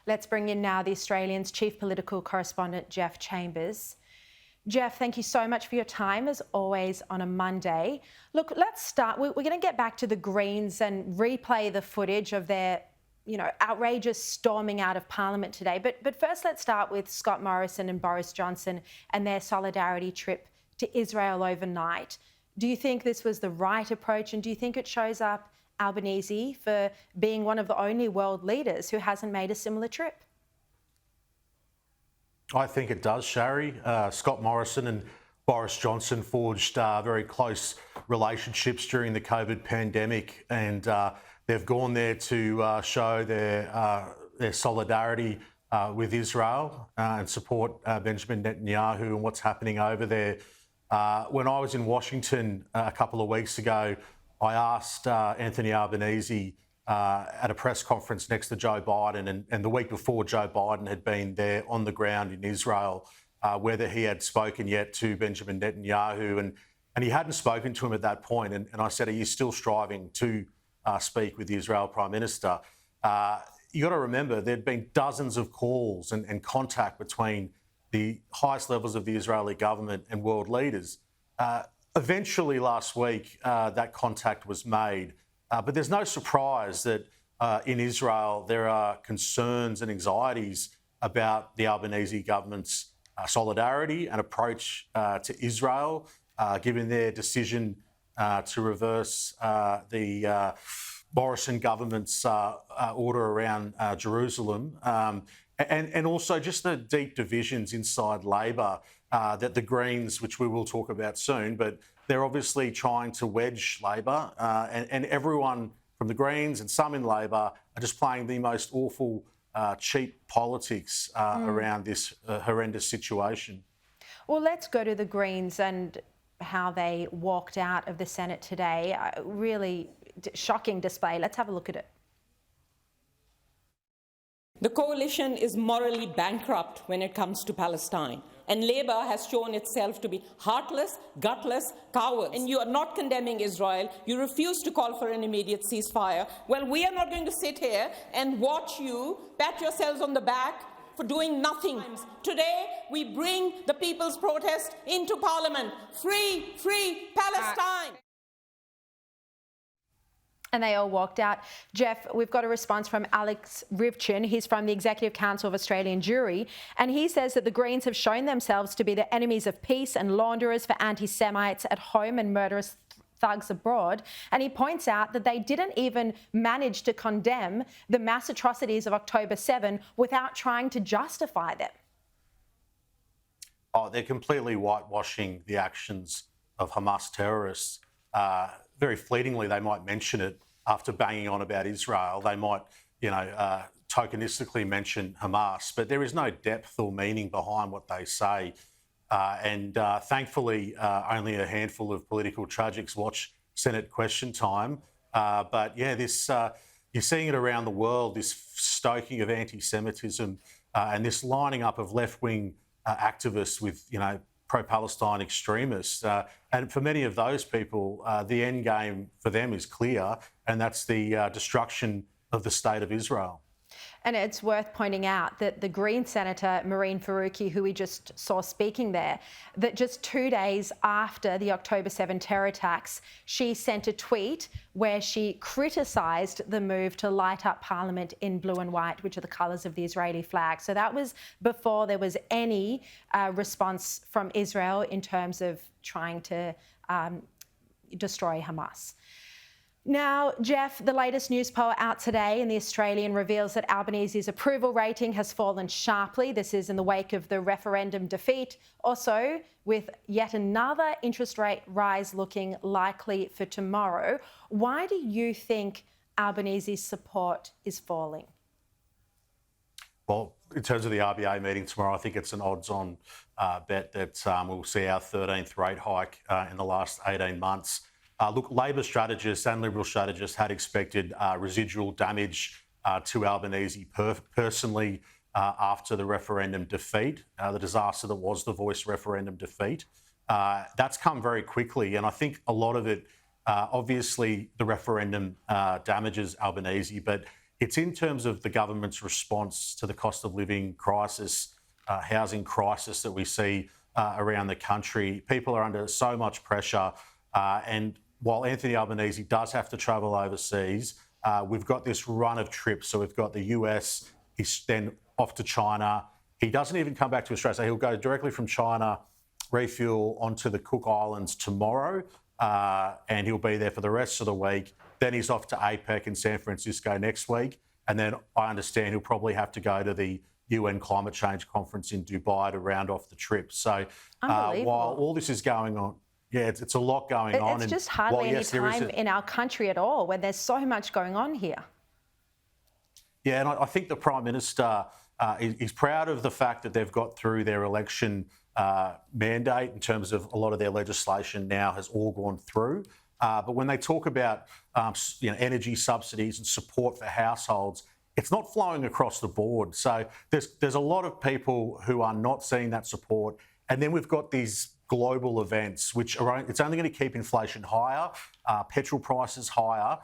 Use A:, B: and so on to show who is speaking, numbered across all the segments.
A: Let's bring in now the Australian's chief political correspondent, Geoff Chambers. Geoff, thank you so much for your time, as always, on a Monday. Look, let's start. We're going to get back to the Greens and replay the footage of their, outrageous storming out of Parliament today. But first, let's start with Scott Morrison and Boris Johnson and their solidarity trip to Israel overnight. Do you think this was the right approach, and do you think it shows up Albanese for being one of the only world leaders who hasn't made a similar trip?
B: I think it does, Sharri. Scott Morrison and Boris Johnson forged very close relationships during the COVID pandemic, and they've gone there to show their solidarity with Israel and support Benjamin Netanyahu and what's happening over there. When I was in Washington a couple of weeks ago, I asked Anthony Albanese at a press conference next to Joe Biden, and the week before Joe Biden had been there on the ground in Israel, whether he had spoken yet to Benjamin Netanyahu, and he hadn't spoken to him at that point. And I said, are you still striving to speak with the Israel Prime Minister? You got to remember, there'd been dozens of calls and contact between the highest levels of the Israeli government and world leaders. Eventually last week, that contact was made. But there's no surprise that in Israel there are concerns and anxieties about the Albanese government's solidarity and approach to Israel, given their decision to reverse the Morrison government's order around Jerusalem, and also just the deep divisions inside Labor that the Greens, which we will talk about soon, but they're obviously trying to wedge Labor, and everyone from the Greens and some in Labor are just playing the most awful, cheap politics around this horrendous situation.
A: Well, let's go to the Greens and how they walked out of the Senate today. Really shocking display. Let's have a look at it.
C: The coalition is morally bankrupt when it comes to Palestine. And Labour has shown itself to be heartless, gutless, cowards. And you are not condemning Israel. You refuse to call for an immediate ceasefire. Well, we are not going to sit here and watch you pat yourselves on the back for doing nothing. Today, we bring the people's protest into Parliament. Free, free Palestine!
A: And they all walked out. Geoff, we've got a response from Alex Rivchin. He's from the Executive Council of Australian Jewry, and he says that the Greens have shown themselves to be the enemies of peace and launderers for anti-Semites at home and murderous thugs abroad. And he points out that they didn't even manage to condemn the mass atrocities of October 7 without trying to justify them.
B: Oh, they're completely whitewashing the actions of Hamas terrorists. Very fleetingly, they might mention it after banging on about Israel. They might, tokenistically mention Hamas, but there is no depth or meaning behind what they say. And thankfully, only a handful of political tragics watch Senate question time. But yeah, this you're seeing it around the world, this stoking of anti-Semitism and this lining up of left-wing activists with, pro-Palestine extremists. And for many of those people, the end game for them is clear, and that's the destruction of the state of Israel.
A: And it's worth pointing out that the Green Senator, Mehreen Faruqi, who we just saw speaking there, that just 2 days after the October 7 terror attacks, she sent a tweet where she criticised the move to light up Parliament in blue and white, which are the colours of the Israeli flag. So that was before there was any response from Israel in terms of trying to destroy Hamas. Now, Geoff, the latest news poll out today in The Australian reveals that Albanese's approval rating has fallen sharply. This is in the wake of the referendum defeat. Also, with yet another interest rate rise looking likely for tomorrow. Why do you think Albanese's support is falling?
B: Well, in terms of the RBA meeting tomorrow, I think it's an odds-on bet that we'll see our 13th rate hike in the last 18 months. Look, Labor strategists and Liberal strategists had expected residual damage to Albanese personally after the referendum defeat, the disaster that was the Voice referendum defeat. That's come very quickly, and I think a lot of it, obviously the referendum damages Albanese, but It's in terms of the government's response to the cost of living crisis, housing crisis that we see around the country. People are under so much pressure, and while Anthony Albanese does have to travel overseas, we've got this run of trips. So we've got the US, he's then off to China. He doesn't even come back to Australia, so he'll go directly from China, refuel onto the Cook Islands tomorrow, and he'll be there for the rest of the week. Then he's off to APEC in San Francisco next week. And then I understand he'll probably have to go to the UN Climate Change Conference in Dubai to round off the trip. So while all this is going on, yeah, it's a lot going on.
A: It's just hardly any time in our country at all when there's so much going on here.
B: Yeah, and I think the Prime Minister is proud of the fact that they've got through their election mandate in terms of a lot of their legislation now has all gone through. But when they talk about energy subsidies and support for households, it's not flowing across the board. So there's a lot of people who are not seeing that support. And then we've got these global events, which it's only going to keep inflation higher, petrol prices higher,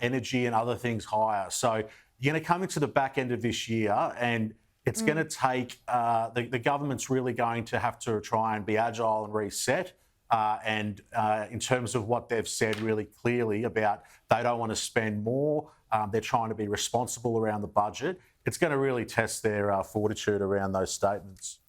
B: energy and other things higher. So you're going to come into the back end of this year and it's going to take, the government's really going to have to try and be agile and reset. And in terms of what they've said really clearly about they don't want to spend more, they're trying to be responsible around the budget, it's going to really test their fortitude around those statements.